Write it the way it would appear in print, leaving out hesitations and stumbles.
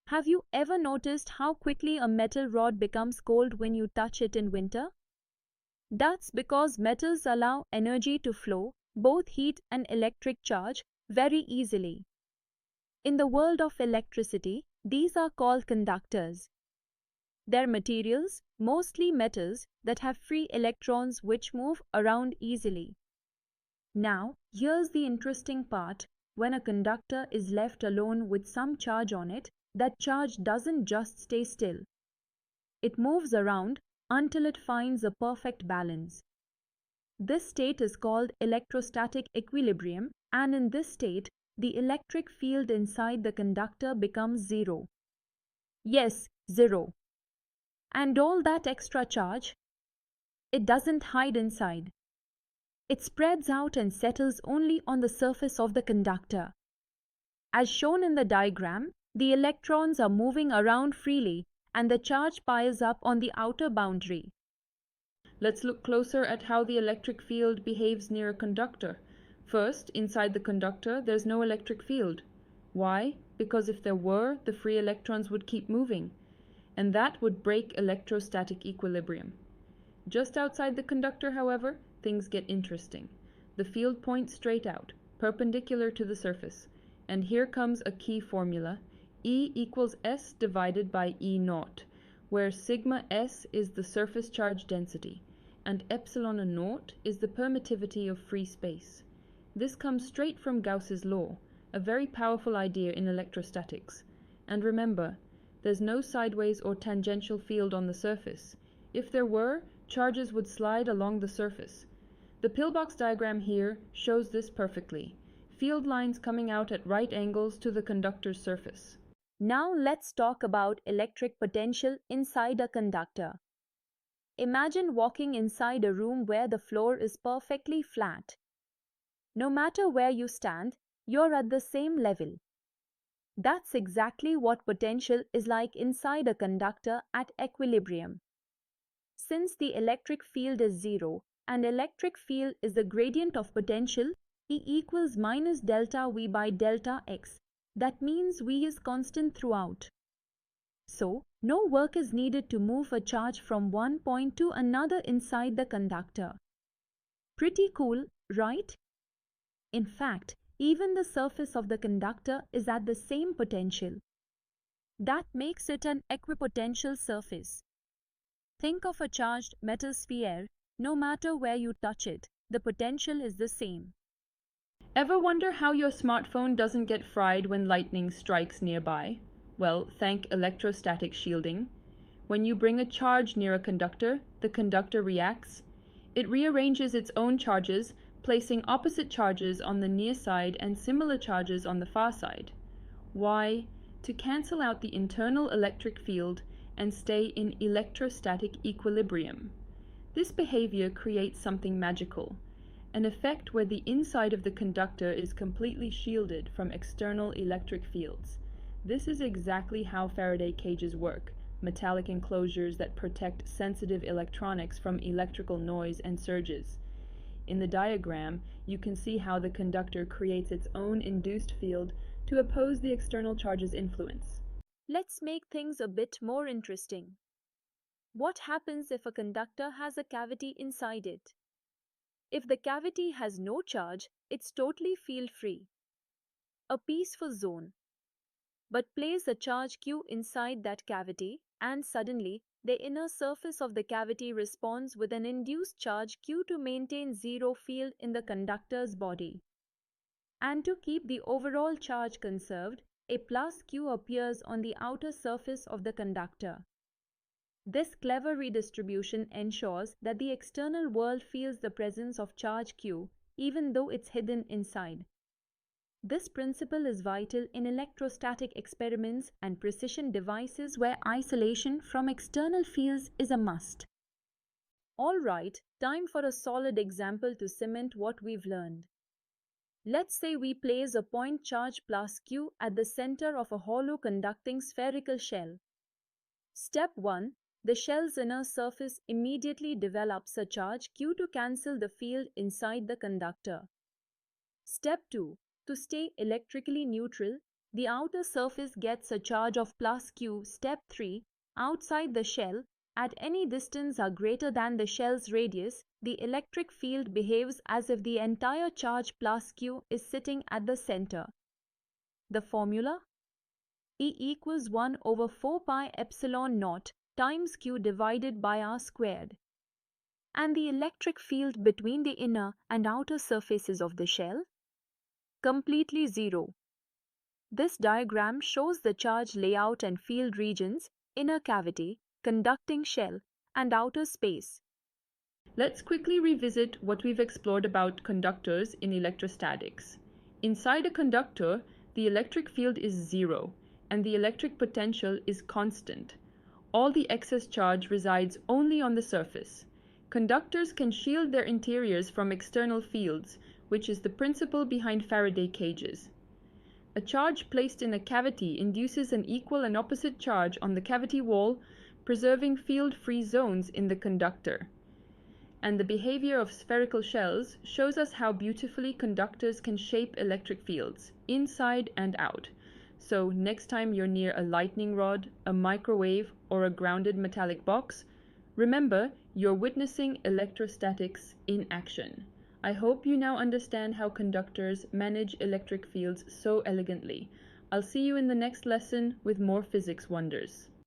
Have you ever noticed how quickly a metal rod becomes cold when you touch it in winter? That's because metals allow energy to flow, both heat and electric charge, very easily. In the world of electricity, these are called conductors. They're materials, mostly metals, that have free electrons which move around easily. Now, here's the interesting part. When a conductor is left alone with some charge on it, that charge doesn't just stay still. It moves around until it finds a perfect balance. This state is called electrostatic equilibrium, and in this state, the electric field inside the conductor becomes zero. Yes, zero. And all that extra charge? It doesn't hide inside. It spreads out and settles only on the surface of the conductor. As shown in the diagram, the electrons are moving around freely and the charge piles up on the outer boundary. Let's look closer at how the electric field behaves near a conductor. First, inside the conductor, there's no electric field. Why? Because if there were, the free electrons would keep moving, and that would break electrostatic equilibrium. Just outside the conductor, however, things get interesting. The field points straight out, perpendicular to the surface, and here comes a key formula, E equals S divided by E naught, where sigma S is the surface charge density, and epsilon naught is the permittivity of free space. This comes straight from Gauss's law, a very powerful idea in electrostatics. And remember, there's no sideways or tangential field on the surface. If there were, charges would slide along the surface. The pillbox diagram here shows this perfectly. Field lines coming out at right angles to the conductor's surface. Now let's talk about electric potential inside a conductor. Imagine walking inside a room where the floor is perfectly flat. No matter where you stand, you're at the same level. That's exactly what potential is like inside a conductor at equilibrium. Since the electric field is zero and electric field is the gradient of potential, E equals minus delta V by delta x. That means V is constant throughout. So, no work is needed to move a charge from one point to another inside the conductor. Pretty cool, right? In fact, even the surface of the conductor is at the same potential. That makes it an equipotential surface. Think of a charged metal sphere. No matter where you touch it, the potential is the same. Ever wonder how your smartphone doesn't get fried when lightning strikes nearby? Well, thank electrostatic shielding. When you bring a charge near a conductor, the conductor reacts. It rearranges its own charges, placing opposite charges on the near side and similar charges on the far side. Why? To cancel out the internal electric field and stay in electrostatic equilibrium. This behavior creates something magical, an effect where the inside of the conductor is completely shielded from external electric fields. This is exactly how Faraday cages work, metallic enclosures that protect sensitive electronics from electrical noise and surges. In the diagram, you can see how the conductor creates its own induced field to oppose the external charge's influence. Let's make things a bit more interesting. What happens if a conductor has a cavity inside it? If the cavity has no charge, it's totally field-free. A peaceful zone. But place a charge Q inside that cavity, and suddenly, the inner surface of the cavity responds with an induced charge Q to maintain zero field in the conductor's body. And to keep the overall charge conserved, a plus Q appears on the outer surface of the conductor. This clever redistribution ensures that the external world feels the presence of charge Q, even though it's hidden inside. This principle is vital in electrostatic experiments and precision devices where isolation from external fields is a must. Alright, time for a solid example to cement what we've learned. Let's say we place a point charge plus Q at the center of a hollow conducting spherical shell. Step 1. The shell's inner surface immediately develops a charge Q to cancel the field inside the conductor. Step 2. To stay electrically neutral, the outer surface gets a charge of plus q. Step 3. Outside the shell, at any distance are greater than the shell's radius, the electric field behaves as if the entire charge plus q is sitting at the center. The formula? E equals 1 over 4 pi epsilon naught times q divided by r squared. And the electric field between the inner and outer surfaces of the shell? Completely zero. This diagram shows the charge layout and field regions, inner cavity, conducting shell, and outer space. Let's quickly revisit what we've explored about conductors in electrostatics. Inside a conductor, the electric field is zero, and the electric potential is constant. All the excess charge resides only on the surface. Conductors can shield their interiors from external fields, which is the principle behind Faraday cages. A charge placed in a cavity induces an equal and opposite charge on the cavity wall, preserving field-free zones in the conductor. And the behavior of spherical shells shows us how beautifully conductors can shape electric fields, inside and out. So next time you're near a lightning rod, a microwave, or a grounded metallic box, remember you're witnessing electrostatics in action. I hope you now understand how conductors manage electric fields so elegantly. I'll see you in the next lesson with more physics wonders.